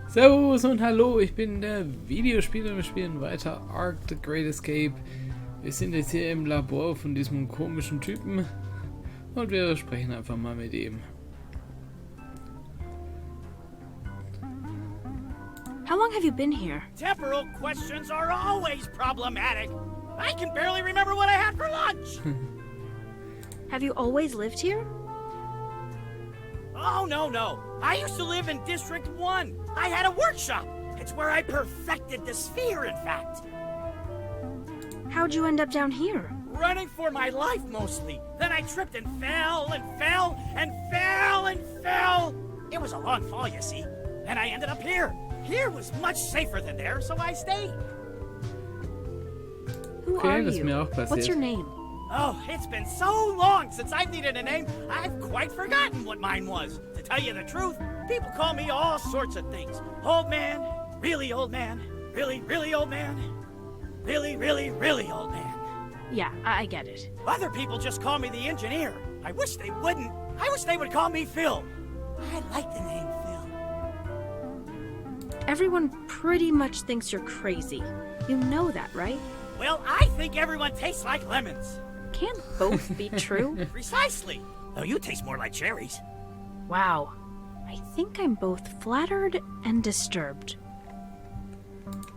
Servus und hallo, ich bin der Videospieler und wir spielen weiter ARK The Great Escape. Wir sind jetzt hier im Labor von diesem komischen Typen und wir sprechen einfach mal mit ihm. How long have you been here? Temporal questions are always problematic. I can barely remember what I had for lunch. Have you always lived here? Oh, no. I used to live in District 1. I had a workshop. It's where I perfected the sphere, in fact. How'd you end up down here? Running for my life, mostly. Then I tripped and fell and fell and fell and fell. It was a long fall, you see. And I ended up here. Here was much safer than there, so I stayed. Who are das ist mir you? auch passiert. What's your name? Oh, it's been so long since I've needed a name, I've quite forgotten what mine was. To tell you the truth, people call me all sorts of things. Old man, really old man, really, really old man, really, really, really old man. Yeah, I get it. Other people just call me the engineer. I wish they wouldn't. I wish they would call me Phil. I like the name Phil. Everyone pretty much thinks you're crazy. You know that, right? Well, I think everyone tastes like lemons. Can't both be true. Precisely. Though you taste more like cherries. Wow. I think I'm both flattered and disturbed.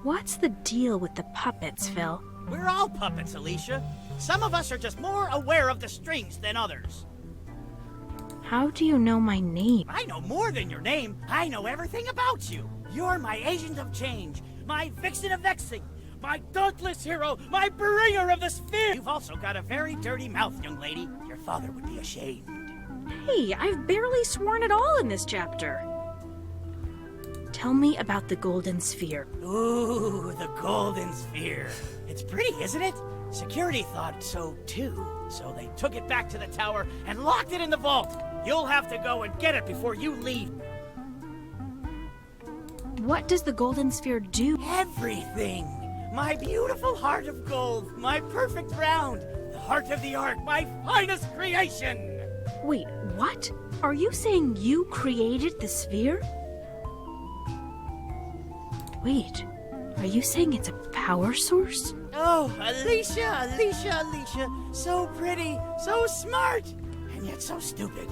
What's the deal with the puppets, Phil? We're all puppets, Alicia. Some of us are just more aware of the strings than others. How do you know my name? I know more than your name. I know everything about you. You're my agent of change, my vixen of vexing, my dauntless hero, my bringer of the sphere. You've also got a very dirty mouth, young lady. Your father would be ashamed. Hey, I've barely sworn at all in this chapter. Tell me about the golden sphere. Ooh, the golden sphere. It's pretty, isn't it? Security thought so too. So they took it back to the tower and locked it in the vault. You'll have to go and get it before you leave. What does the golden sphere do? Everything. My beautiful heart of gold, my perfect round, the heart of the Ark, my finest creation. Wait, what? Are you saying you created the sphere? Wait, are you saying it's a power source? Oh, Alicia, so pretty, so smart, and yet so stupid.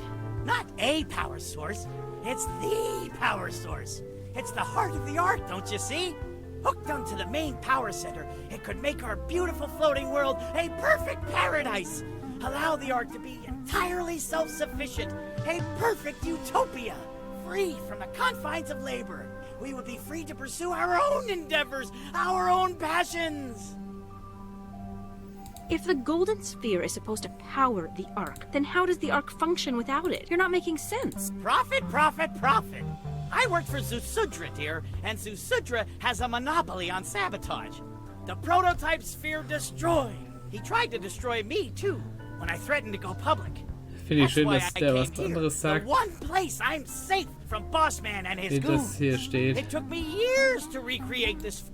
Not a power source, it's the power source. It's the heart of the Ark, don't you see? Hooked onto the main power center, it could make our beautiful floating world a perfect paradise. Allow the Ark to be entirely self-sufficient, a perfect utopia, free from the confines of labor. We would be free to pursue our own endeavors, our own passions. If the golden sphere is supposed to power the Ark, then how does the Ark function without it? You're not making sense. Profit. I work for Zusudra, dear, and Zusudra has a monopoly on sabotage. The prototype sphere destroyed. He tried to destroy me, too, when I threatened to go public. Finde ich That's schön, why dass I der came was here. anderes The sagt, one place I'm safe from Bossman and his wie das goons. hier steht. It took me years to recreate this.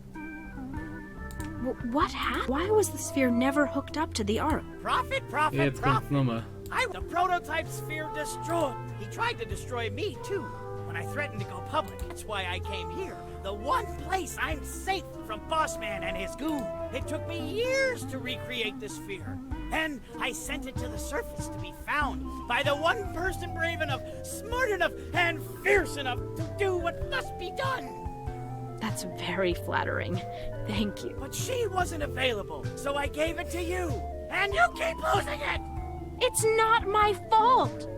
What happened? Why was the sphere never hooked up to the Ark? Profit. Jetzt kommt Nummer. The prototype sphere destroyed. He tried to destroy me, too, when I threatened to go public. That's why I came here. The one place I'm safe from Bossman and his goon. It took me years to recreate the sphere. Then I sent it to the surface to be found by the one person brave enough, smart enough, and fierce enough to do what must be done. That's very flattering. Thank you. But she wasn't available, so I gave it to you. And you keep losing it! It's not my fault!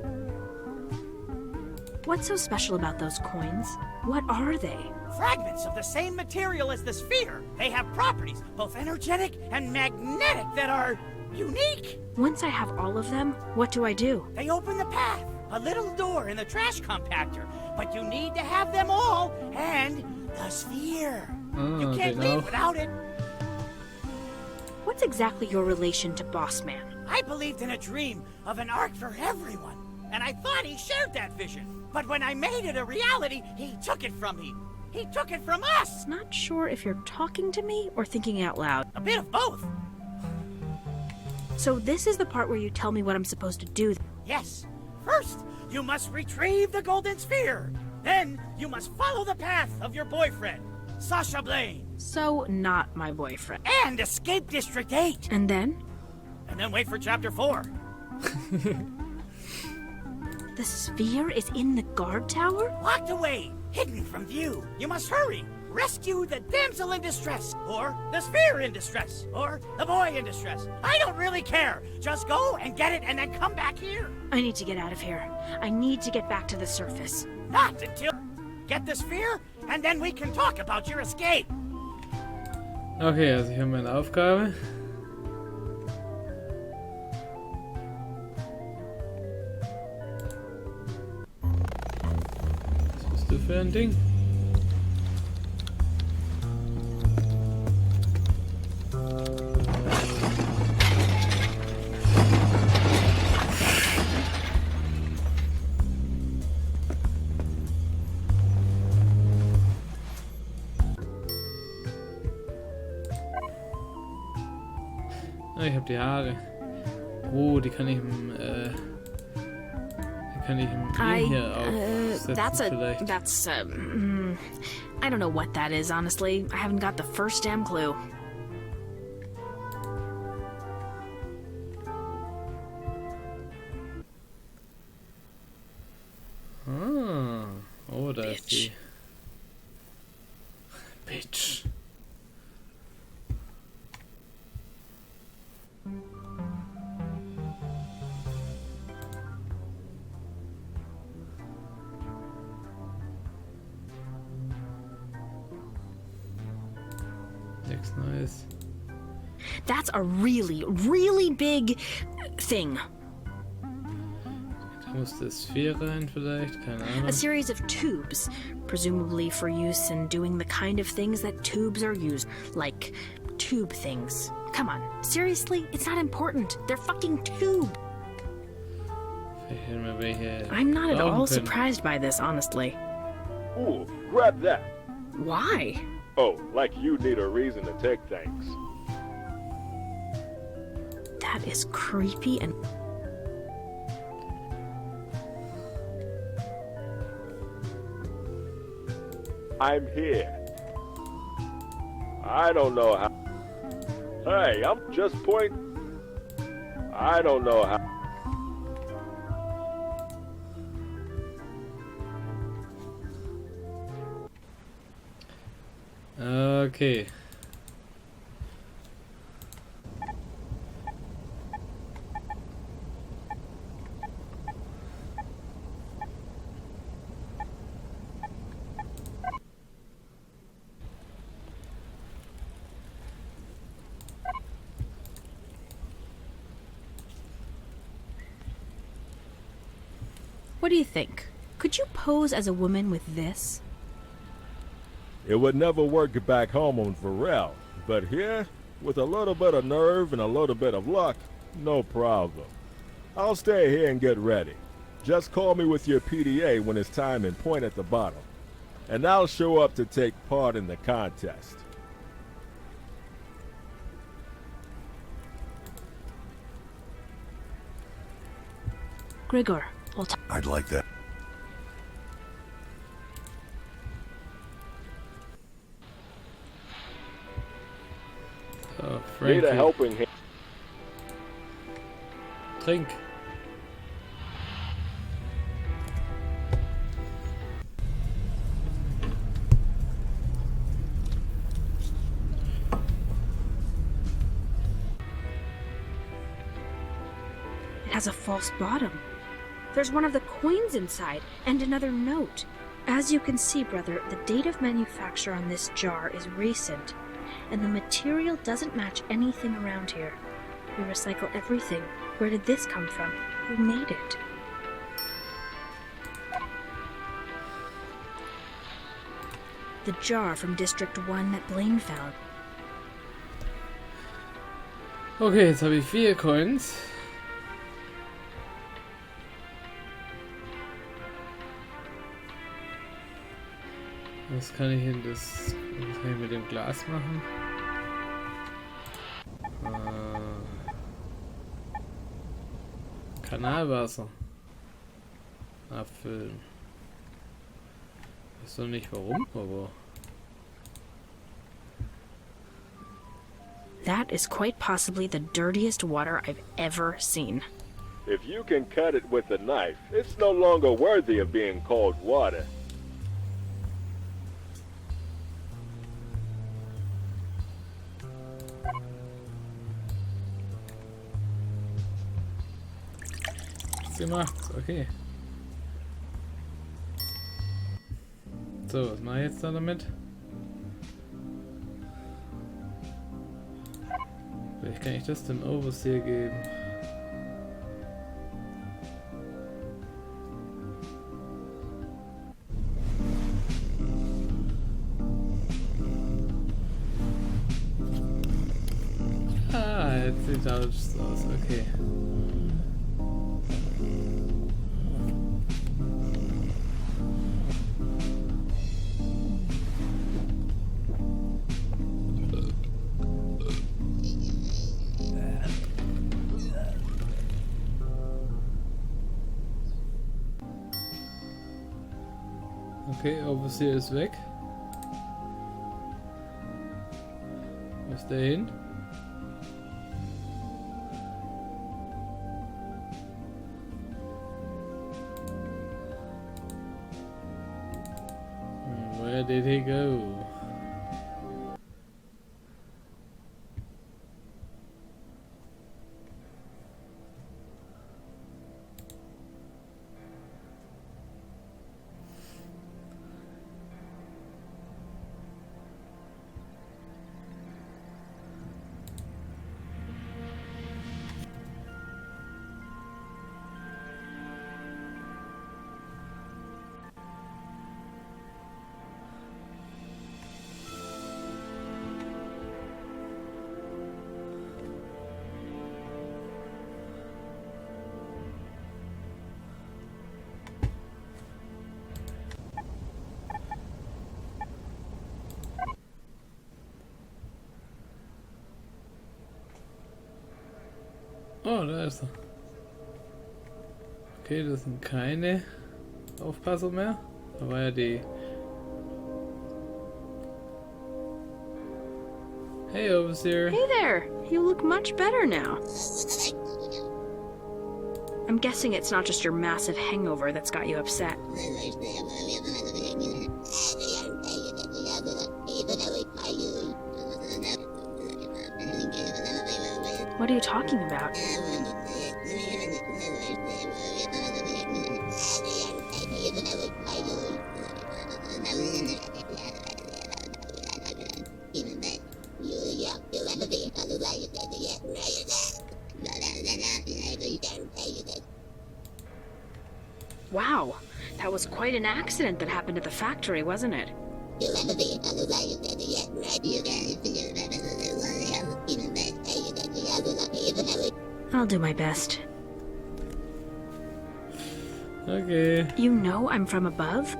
What's so special about those coins? What are they? Fragments of the same material as the sphere. They have properties, both energetic and magnetic, that are unique. Once I have all of them, what do I do? They open the path, a little door in the trash compactor. But you need to have them all, and the sphere. You can't leave without it. What's exactly your relation to Bossman? I believed in a dream of an Ark for everyone, and I thought he shared that vision. But when I made it a reality, he took it from me. He took it from us! Not sure if you're talking to me or thinking out loud. A bit of both. So this is the part where you tell me what I'm supposed to do. Yes. First, you must retrieve the golden sphere. Then you must follow the path of your boyfriend, Sasha Blaine. So, not my boyfriend. And escape District 8. And then? And then wait for Chapter 4. The sphere is in the guard tower? Locked away, hidden from view. You must hurry. Rescue the damsel in distress, or the sphere in distress, or the boy in distress. I don't really care. Just go and get it and then come back here. I need to get out of here. I need to get back to the surface. Not until get the sphere, and then we can talk about your escape. Okay, also ich habe meine Aufgabe. Was bist du für ein Ding? Ah, ich habe die Haare. Oh, die kann ich im hier aufsetzen vielleicht. I don't know what that is, honestly. I haven't got the first damn clue. Ah, oh, da ist die. Bitch. Next nice. That's a really, really big thing. Da muss die Sphäre rein vielleicht, keine Ahnung. A series of tubes, presumably for use in doing the kind of things that tubes are used, like tube things. Come on, seriously? It's not important. They're fucking tube. I'm not at all surprised by this, honestly. Ooh, grab that. Why? Oh, like you need a reason to take things. That is creepy and... I'm here. I don't know how. Hey, I'm just I don't know how. Okay. What do you think? Could you pose as a woman with this? It would never work back home on Varel, but here, with a little bit of nerve and a little bit of luck, no problem. I'll stay here and get ready. Just call me with your PDA when it's time and point at the bottom, and I'll show up to take part in the contest. Grigor, I'd like that. So, Need a Frankie. helping hand. Trink. It has a false bottom. There's one of the coins inside, and another note. As you can see, brother, the date of manufacture on this jar is recent, and the material doesn't match anything around here. We recycle everything. Where did this come from? Who made it? The jar from District 1 that Blaine found. Okay, jetzt habe ich 4 Coins. Was kann ich was kann ich mit dem Glas machen? Kanalwasser abfüllen. weiß noch nicht warum, aber... That is quite possibly the dirtiest water I've ever seen. If you can cut it with a knife, it's no longer worthy of being called water. Was gemacht? Okay. So, was mache ich jetzt da damit? Vielleicht kann ich das dem Overseer geben. Ah, jetzt sieht alles aus, okay. Okay, Overseer ist weg. Wo ist der hin? Where did he go? Oh, da ist er. Okay, das sind keine Aufpasser mehr. Da war ja die... Hey, Overseer. Hey there! You look much better now. I'm guessing it's not just your massive hangover that's got you upset. What are you talking about? Wow, that was quite an accident that happened at the factory, wasn't it? I'll do my best. Okay. You know I'm from above?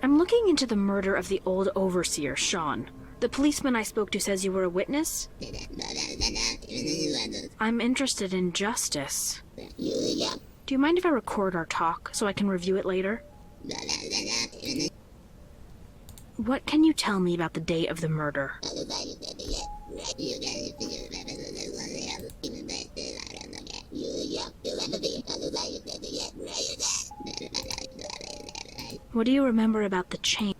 I'm looking into the murder of the old overseer, Sean. The policeman I spoke to says you were a witness? I'm interested in justice. Do you mind if I record our talk so I can review it later? What can you tell me about the day of the murder? What do you remember about the chain?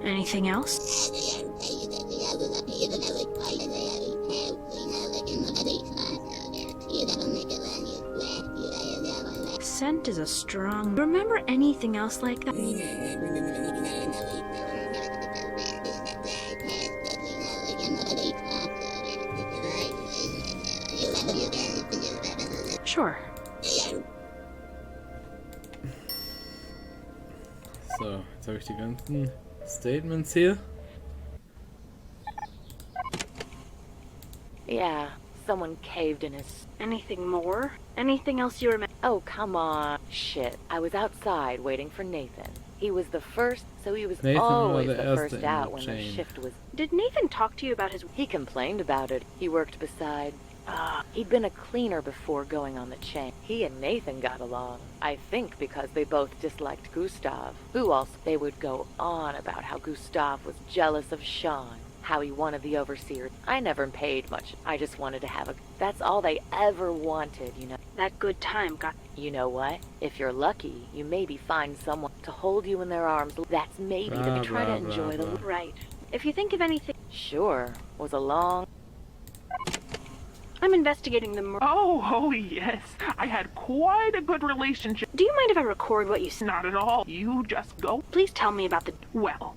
Anything else? Scent is a strong... Remember anything else like that? Sure. So, jetzt habe ich die ganzen Statements hier. Yeah, someone caved in his... Anything more? Anything else you remember? Oh, come on. Shit. I was outside waiting for Nathan. He was the first, so he was Nathan always war the der first Erste in out der when the Chain. shift was... Did Nathan talk to you about his... He complained about it. He worked beside... he'd been a cleaner before going on the chain. He and Nathan got along. I think because they both disliked Gustav. Who else? They would go on about how Gustav was jealous of Sean. How he wanted the overseer. I never paid much. I just wanted to have a... That's all they ever wanted, you know. That good time got... You know what? If you're lucky, you maybe find someone to hold you in their arms. That's maybe Blah, to try to blah, enjoy blah, the... blah. Right. If you think of anything... Sure. Was a long... I'm investigating the murder. Oh, yes. I had quite a good relationship. Do you mind if I record what you said? Not at all. You just go. Please tell me about the... Well,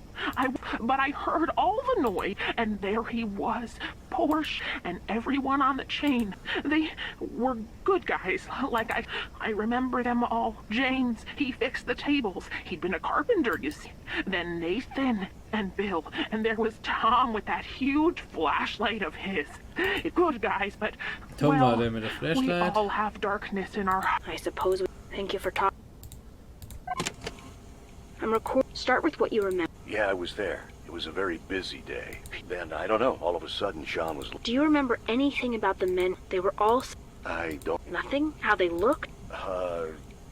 but I heard all the noise, and there he was, Porsche, and everyone on the chain. They were good guys. Like, I remember them all. James, he fixed the tables. He'd been a carpenter, you see. Then Nathan and Bill, and there was Tom with that huge flashlight of his. Good guys, but, Tom war well, der mit der we Flashlight. all have darkness in our... I suppose... Thank you for talking. I'm Start with what you remember. Yeah, I was there. It was a very busy day. Then, I don't know, all of a sudden Sean was... Do you remember anything about the men? They were all... I don't... Nothing? How they looked?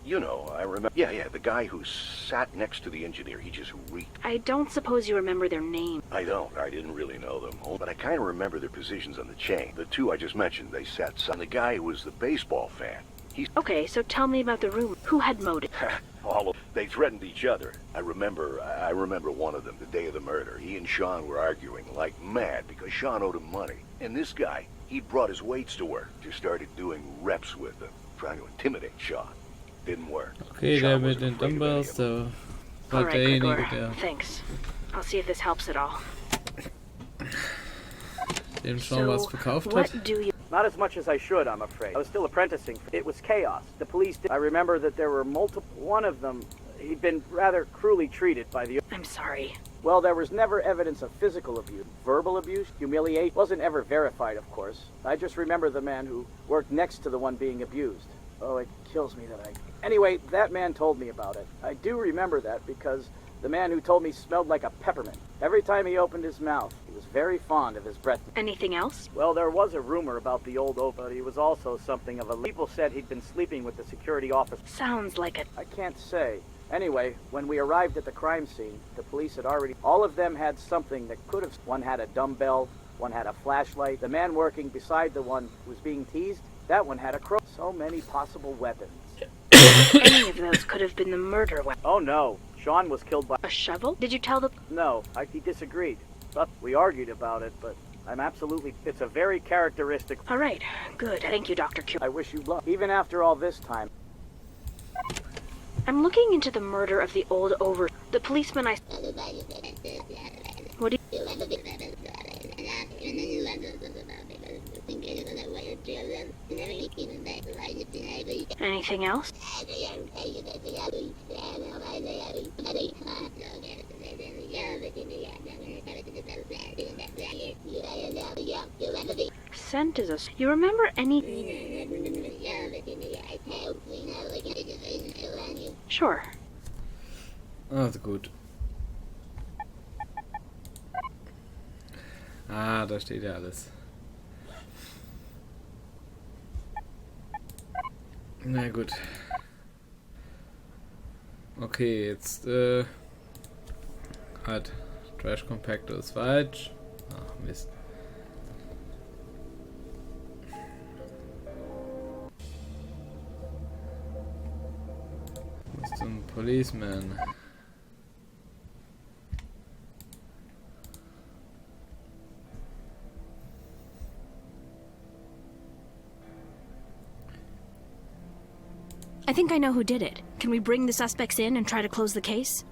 You know, I remember... Yeah, the guy who sat next to the engineer, he just reeked. I don't suppose you remember their name. I don't. I didn't really know them. But I kind of remember their positions on the chain. The two I just mentioned, they sat... And the guy who was the baseball fan, Okay, so tell me about the room. Who had motive? They threatened each other. I remember one of them, the day of the murder. He and Sean were arguing like mad because Sean owed him money. And this guy, he brought his weights to work. Just started doing reps with them, trying to intimidate Sean. Didn't work. Okay, der Sean mit wasn't den afraid of any Dumbbells, of them. der war All right, derjenige, Gregor. der Thanks. I'll see if this helps at all. dem schon was verkauft hat. What do you... Not as much as I should, I'm afraid. I was still apprenticing. It was chaos. The police I remember that there were multiple... One of them, he'd been rather cruelly treated by the... I'm sorry. Well, there was never evidence of physical abuse. Verbal abuse, humiliation, wasn't ever verified, of course. I just remember the man who worked next to the one being abused. Oh, it kills me that I... Anyway, that man told me about it. I do remember that because the man who told me smelled like a peppermint. Every time he opened his mouth, he was very fond of his breath. Anything else? Well, there was a rumor about the old oak, but he was also something of a... People said he'd been sleeping with the security officer. Sounds like a... I can't say. Anyway, when we arrived at the crime scene, the police had already... All of them had something that could have... One had a dumbbell, one had a flashlight. The man working beside the one who was being teased, that one had a crow. So many possible weapons. Any of those could have been the murder weapon. Oh no, Sean was killed by... A shovel? Did you tell the... No, he disagreed. But we argued about it, but I'm absolutely... It's a very characteristic... All right, good. Thank you, Dr. Q. I wish you luck. Even after all this time... I'm looking into the murder of the old over... The policeman I... What do you... Anything else? Scent is a... You remember any... Sure. Also gut. Ah, da steht ja alles. Na gut. Okay, jetzt hat Trash Compactor ist falsch. Ach Mist. Was ist ein Policeman? I think I know who did it. Can we bring the suspects in and try to close the case?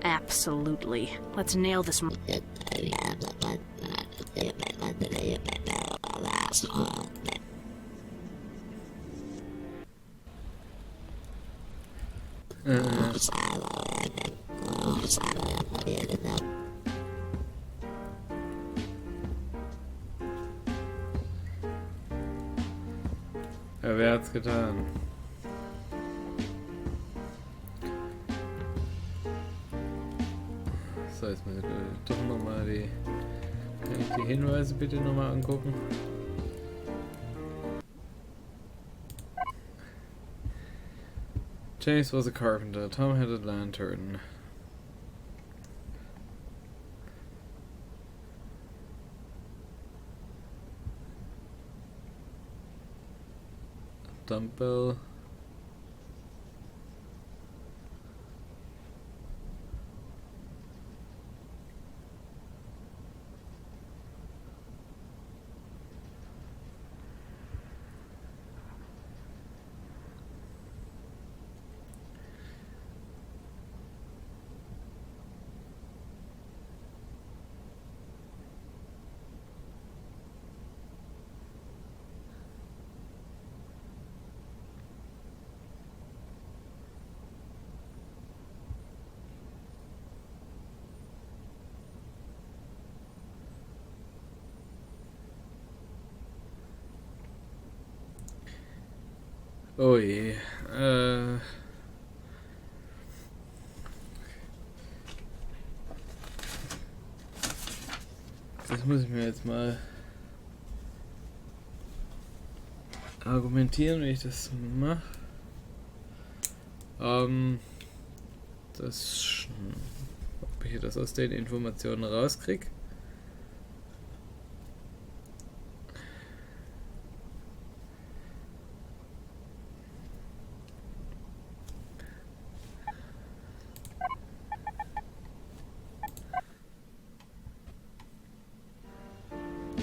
Absolutely. Let's nail this. Ja, wer hat's getan? So, jetzt muss ich doch nochmal die... Kann ich die Hinweise bitte nochmal angucken? James was a carpenter. Tom had a lantern. Dumbbell. Oh je. Das muss ich mir jetzt mal argumentieren, wie ich das mache. Ob ich das aus den Informationen rauskriege.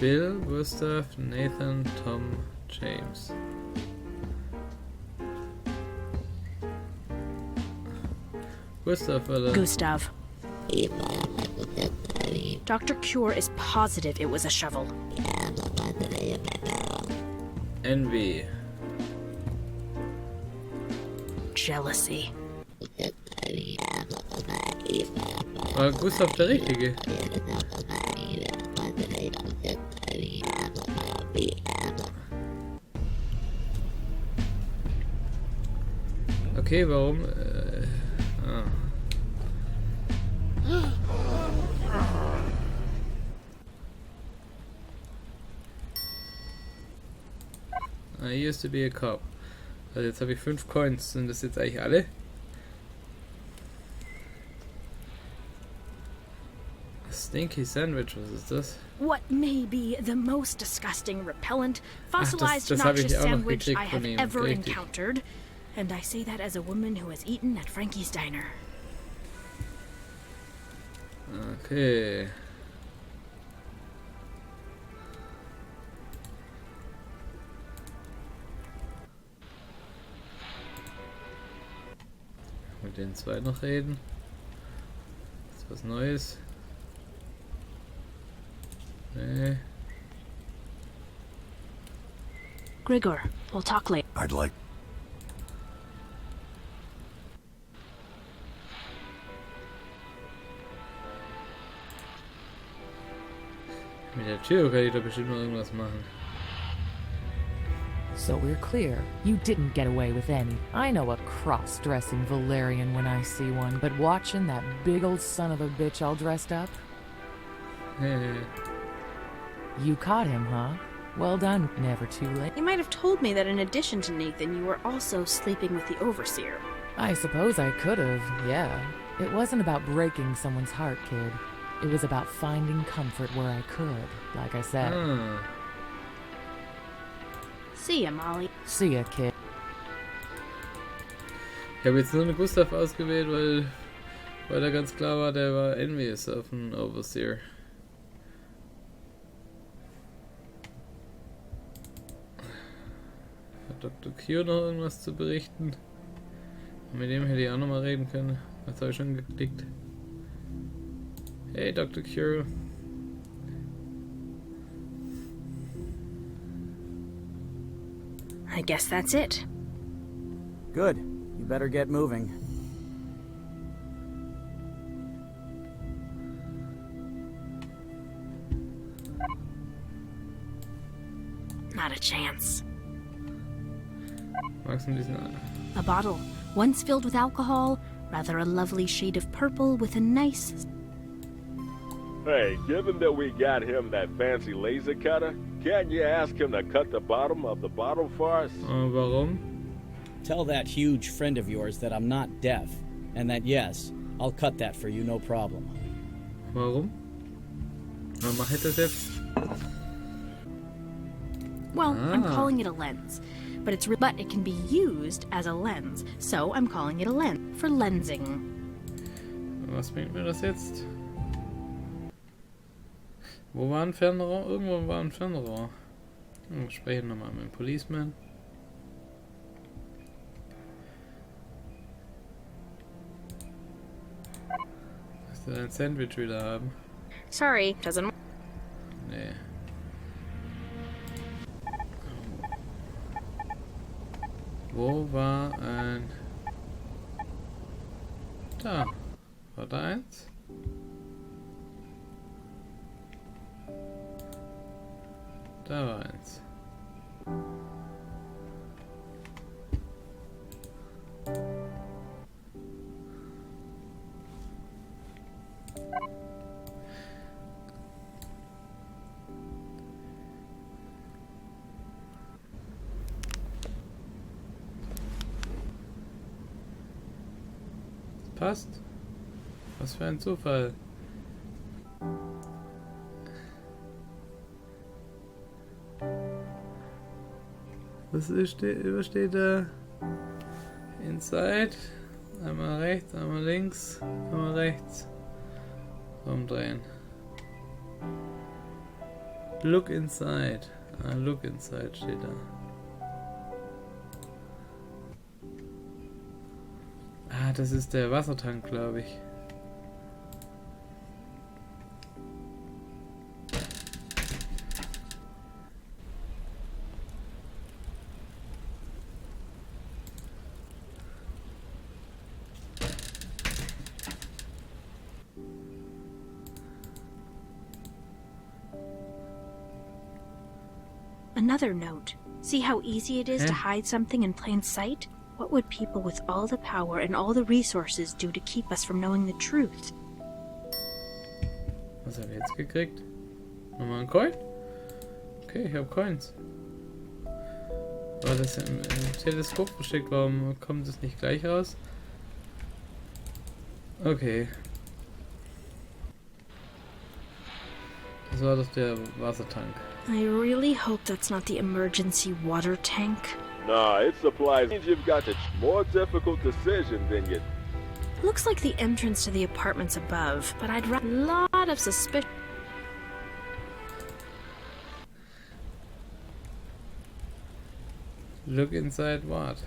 Bill, Gustav, Nathan, Tom, James. Gustav war da. Gustav. Dr. Cure is positive it was a shovel. Envy. Jealousy. War Gustav der Richtige? Okay, warum? I used to be a cop. Also jetzt habe ich 5 Coins. Sind das jetzt eigentlich alle? Stinky Sandwich, was ist das? What may be the most disgusting, repellent, fossilized, das habe noxious ich auch noch sandwich gekriegt I have von ihm, ever richtig. encountered. And I say that as a woman who has eaten at Frankie's Diner. Okay. Mit den zwei noch reden. Ist was Neues? Nee. Grigor, we'll talk later. I'd like... Mit der Tür kann ich da bestimmt noch irgendwas machen. So we're clear. You didn't get away with any. I know a cross-dressing Valerian when I see one, but watching that big old son of a bitch all dressed up? You caught him, huh? Well done. Never too late. You might have told me that in addition to Nathan, you were also sleeping with the overseer. I suppose I could have, yeah. It wasn't about breaking someone's heart, kid. It was about finding comfort where I could, like I said. See ya, Molly. See ya, kid. habe jetzt nur einen Gustav ausgewählt, weil da ganz klar war, der war envious auf den Overseer. Hat Dr. Q noch irgendwas zu berichten? Mit dem hätte ich auch noch mal reden können. Das habe ich schon geklickt. Hey Dr. Q. I guess that's it. Good. You better get moving. Not a chance. Magst du diesen A bottle, once filled with alcohol, rather a lovely shade of purple with a nice... Hey, given that we got him that fancy laser cutter, can't you ask him to cut the bottom of the bottle for us? Warum? Tell that huge friend of yours that I'm not deaf, and that yes, I'll cut that for you, no problem. Warum? Warum mache ich das jetzt? Well, I'm calling it a lens, but it can be used as a lens, so I'm calling it a lens for lensing. Was bringt mir das jetzt? Wo war ein Fernrohr? Irgendwo war ein Fernrohr. Wir sprechen nochmal mit dem Policeman. Dass wir ein Sandwich wieder haben. Sorry, doesn't... Nee. Wo war ein... Da. War da eins? Da war eins. Passt. Was für ein Zufall. Was übersteht da? Inside. Einmal rechts, einmal links, einmal rechts. Umdrehen. Look inside. Ah, look inside steht da. Ah, das ist der Wassertank, glaube ich. Another note. See how easy it is to hide something in plain sight? What would people with all the power and all the resources do to keep us from knowing the truth? Was habe ich jetzt gekriegt? Nochmal ein Coin? Okay, ich habe Coins. War das im Teleskop versteckt? Warum kommt es nicht gleich raus? Okay. Das war doch der Wassertank. I really hope that's not the emergency water tank. Nah, it supplies. You've got a more difficult decision than you. Looks like the entrance to the apartments above, but I'd a lot of suspicion. Look inside what?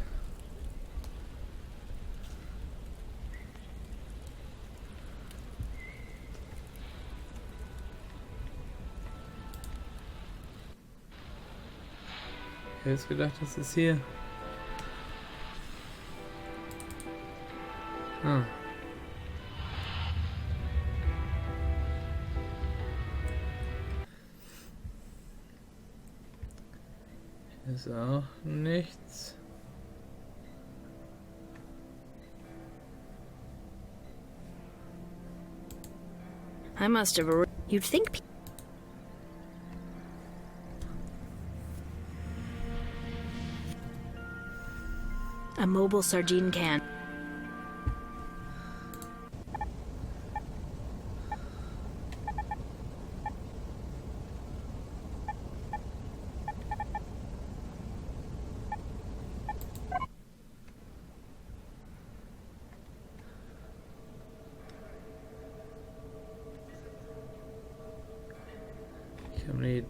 Ich hätte jetzt gedacht, das ist hier. Ah. Hier ist auch nichts. I must have... You'd think... A mobile sardine can.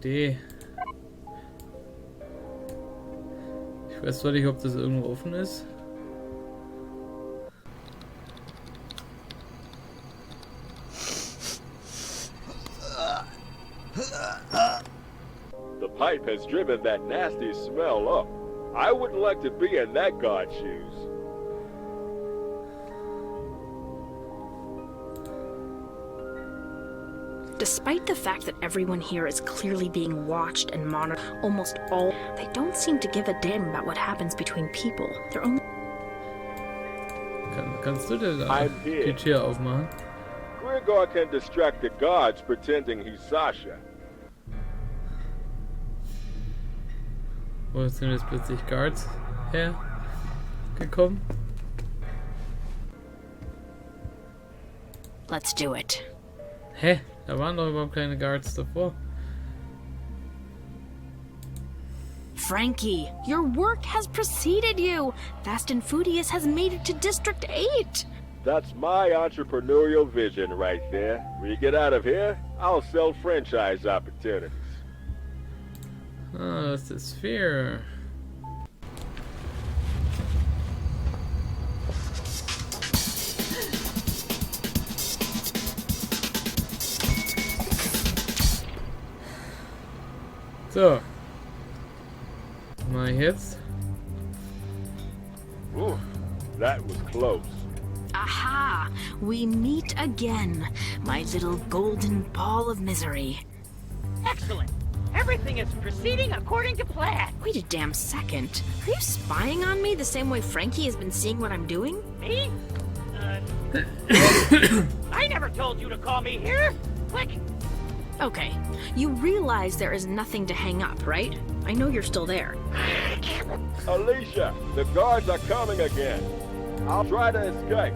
Idee. Ich weiß zwar nicht, ob das irgendwo offen ist. The pipe has driven that nasty smell up. I wouldn't like to be in that god's shoes. Despite the fact that everyone here is clearly being watched and monitored, almost all, they don't seem to give a damn about what happens between people. They're only... Kannst du denn da die Tür aufmachen? Grigor can distract the gods pretending he's Sasha. Wo sind jetzt plötzlich Guards hergekommen? Let's do it. Hä? Da waren doch überhaupt keine Guards davor. Frankie, your work has preceded you. Fast and Furious has made it to District 8. That's my entrepreneurial vision right there. When you get out of here, I'll sell franchise opportunities. Ah, das ist die Sphere. So. Was mache ich jetzt? Ooh, that was close. Aha! We meet again, my little golden ball of misery. Excellent. Everything is proceeding according to plan. Wait a damn second. Are you spying on me the same way Frankie has been seeing what I'm doing? Me? I never told you to call me here. Click. Okay, you realize there is nothing to hang up, right? I know you're still there. Alicia, the guards are coming again. I'll try to escape.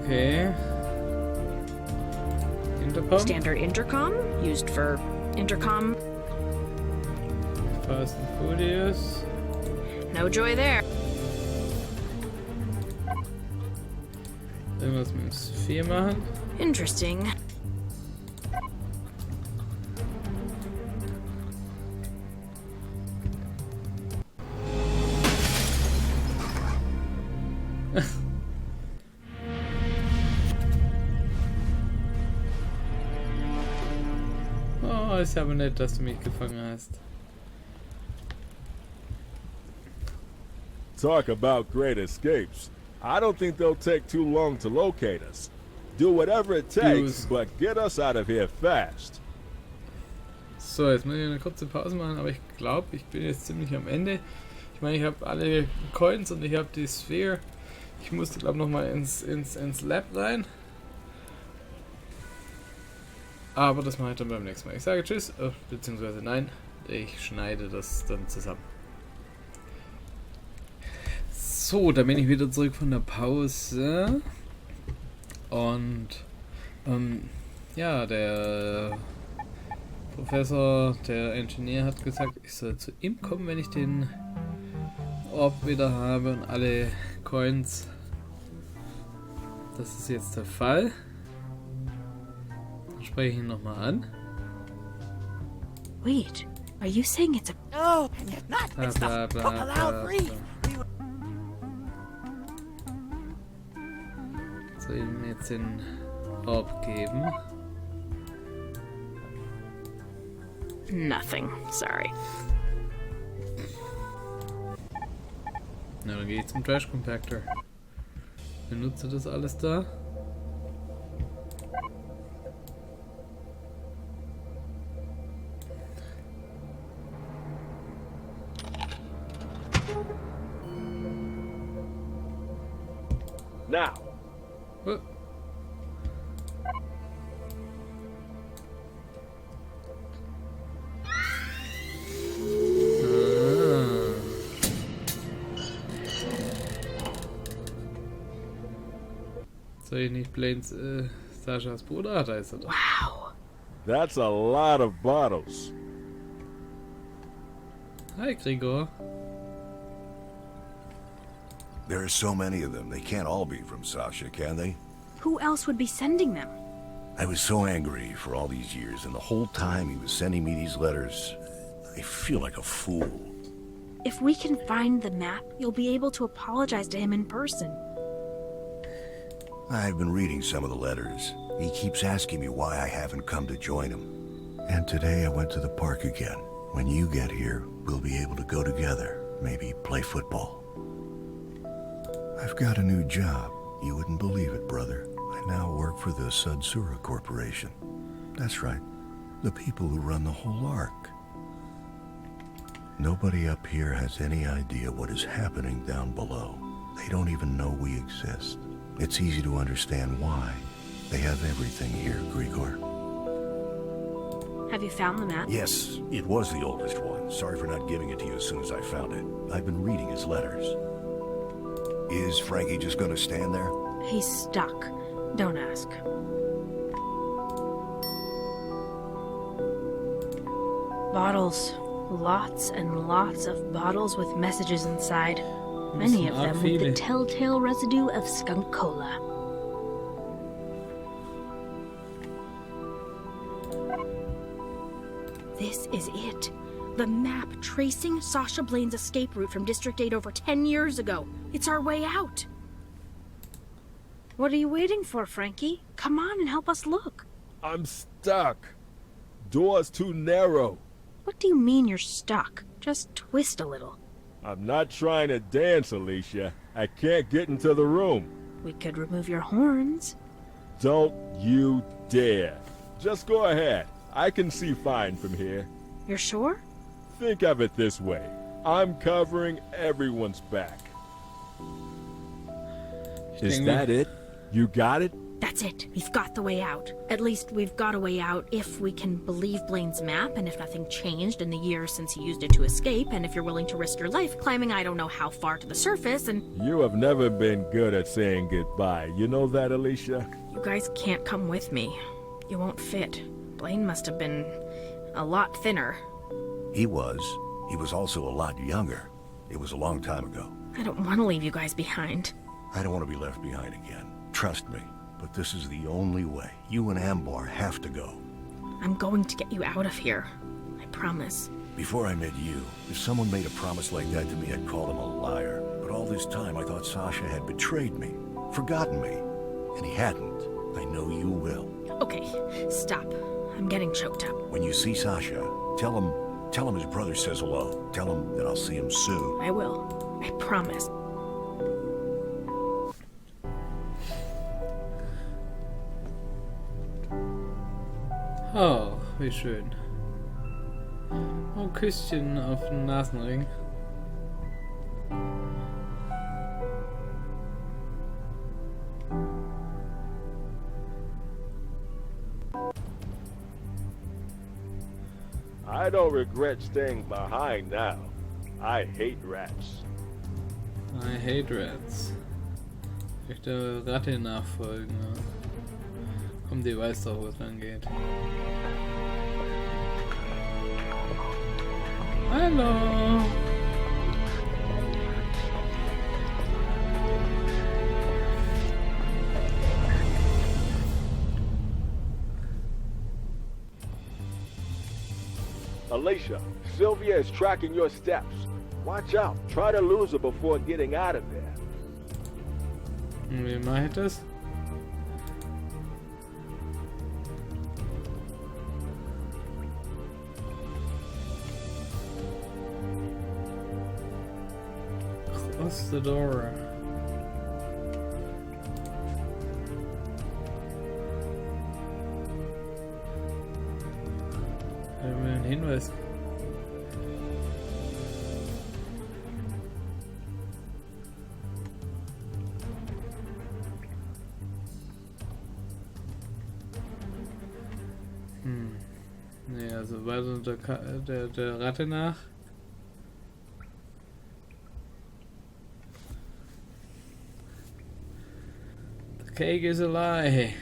Okay. Intercom? Standard intercom, used for intercom. Fast and Furious. No joy there. Irgendwas mit dem Sphere machen. Interesting. Oh, ist aber nett, dass du mich gefangen hast. Talk about great escapes. I don't think they'll take too long to locate us. Do whatever it takes, but get us out of here fast. So, jetzt muss ich eine kurze Pause machen, aber ich glaube, ich bin jetzt ziemlich am Ende. Ich meine, ich habe alle Coins und ich habe die Sphere. Ich musste, glaube ich, nochmal ins Lab rein. Aber das mache ich dann beim nächsten Mal. Ich sage Tschüss, beziehungsweise nein, ich schneide das dann zusammen. So, da bin ich wieder zurück von der Pause. Und ja, der Professor, der Ingenieur hat gesagt, ich soll zu ihm kommen, wenn ich den Orb wieder habe und alle Coins. Das ist jetzt der Fall. Dann spreche ich ihn nochmal an. Wait, are you saying it's a... Oh, and yet not. It's the allow free. Soll ich ihm jetzt den Orb geben? Nothing, sorry. Na, dann gehe ich zum Trash Compactor. Benutze das alles da. Now. Oh. Soll ich nicht Blaines, Saschas Bruder? Da ist er doch. Wow. That's a lot of bottles. Hi, Gregor. There are so many of them, they can't all be from Sasha, can they? Who else would be sending them? I was so angry for all these years, and the whole time he was sending me these letters, I feel like a fool. If we can find the map, you'll be able to apologize to him in person. I've been reading some of the letters. He keeps asking me why I haven't come to join him. And today I went to the park again. When you get here, we'll be able to go together, maybe play football. I've got a new job. You wouldn't believe it, brother. I now work for the Sudsura Corporation. That's right, the people who run the whole ARK. Nobody up here has any idea what is happening down below. They don't even know we exist. It's easy to understand why. They have everything here, Grigor. Have you found the map? Yes, it was the oldest one. Sorry for not giving it to you as soon as I found it. I've been reading his letters. Is Frankie just gonna stand there? He's stuck. Don't ask. Bottles. Lots and lots of bottles with messages inside. Many of them with the telltale residue of skunk cola. This is it. The map tracing Sasha Blaine's escape route from District 8 over 10 years ago. It's our way out. What are you waiting for, Frankie? Come on and help us look. I'm stuck. Door's too narrow. What do you mean you're stuck? Just twist a little. I'm not trying to dance, Alicia. I can't get into the room. We could remove your horns. Don't you dare. Just go ahead. I can see fine from here. You're sure? Think of it this way. I'm covering everyone's back. Is that it? You got it? That's it. We've got the way out. At least we've got a way out if we can believe Blaine's map and if nothing changed in the years since he used it to escape and if you're willing to risk your life climbing I don't know how far to the surface and... You have never been good at saying goodbye. You know that, Alicia? You guys can't come with me. You won't fit. Blaine must have been a lot thinner. He was. He was also a lot younger. It was a long time ago. I don't want to leave you guys behind. I don't want to be left behind again. Trust me. But this is the only way. You and Ambar have to go. I'm going to get you out of here. I promise. Before I met you, if someone made a promise like that to me, I'd call him a liar. But all this time, I thought Sasha had betrayed me, forgotten me. And he hadn't. I know you will. Okay, stop. I'm getting choked up. When you see Sasha, tell him his brother says hello. Tell him that I'll see him soon. I will. I promise. Oh, wie schön. Oh, Küsschen auf den Nasenring. I don't regret staying behind now. I hate rats. I hate rats. Ich möchte Ratte nachfolgen. Komm, die weiß doch, wo es lang geht. Hallo! Alicia, Sylvia is tracking your steps. Watch out. Try to lose her before getting out of there. Wie mache ich das? Close the door. Haben wir einen Hinweis? Nee, also weiter der Ratte nach. The cake is a lie.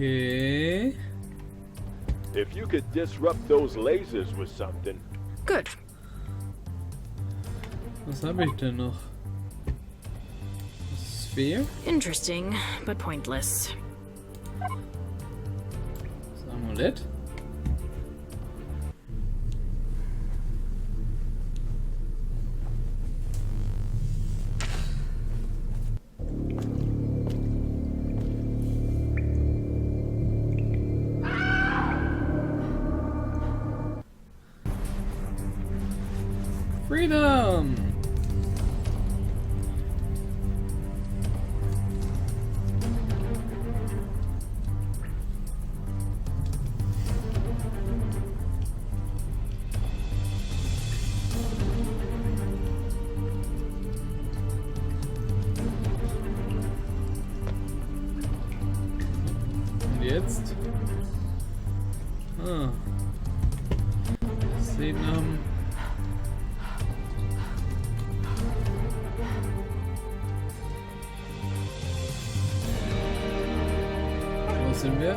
Okay. If you could disrupt those lasers with something. Good. Was habe ich denn noch? Sphere? Interesting, but pointless. Das Amulett? Freedom! Und jetzt? Ah. Das sieht nach dem Wo sind wir?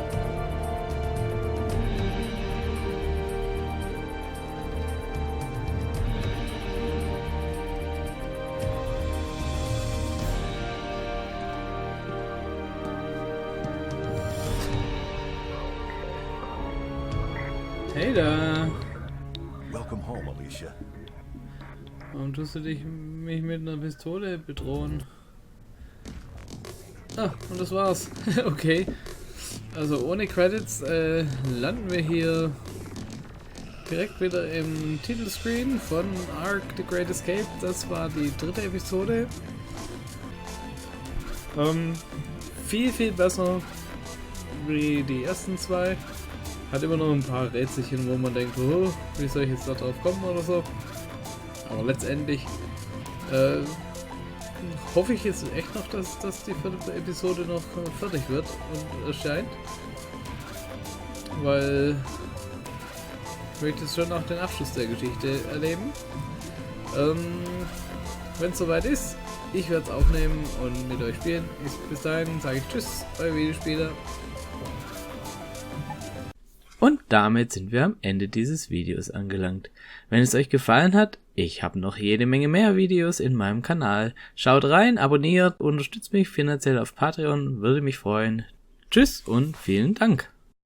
Hey da! Welcome home, Alicia. Warum tust du mich mit einer Pistole bedrohen? Ah, und das war's. Okay. Also ohne Credits landen wir hier direkt wieder im Titelscreen von ARK The Great Escape. Das war die 3. Episode. Viel besser wie die ersten 2. Hat immer noch ein paar Rätselchen, wo man denkt, oh, wie soll ich jetzt da drauf kommen oder so. Aber letztendlich hoffe ich jetzt echt noch, dass die 4. Episode noch fertig wird und erscheint. Weil ich möchte jetzt schon noch den Abschluss der Geschichte erleben. Wenn es soweit ist, ich werde es aufnehmen und mit euch spielen. Bis dahin sage ich Tschüss, euer Videospieler. Und damit sind wir am Ende dieses Videos angelangt. Wenn es euch gefallen hat, ich habe noch jede Menge mehr Videos in meinem Kanal. Schaut rein, abonniert, unterstützt mich finanziell auf Patreon, würde mich freuen. Tschüss und vielen Dank.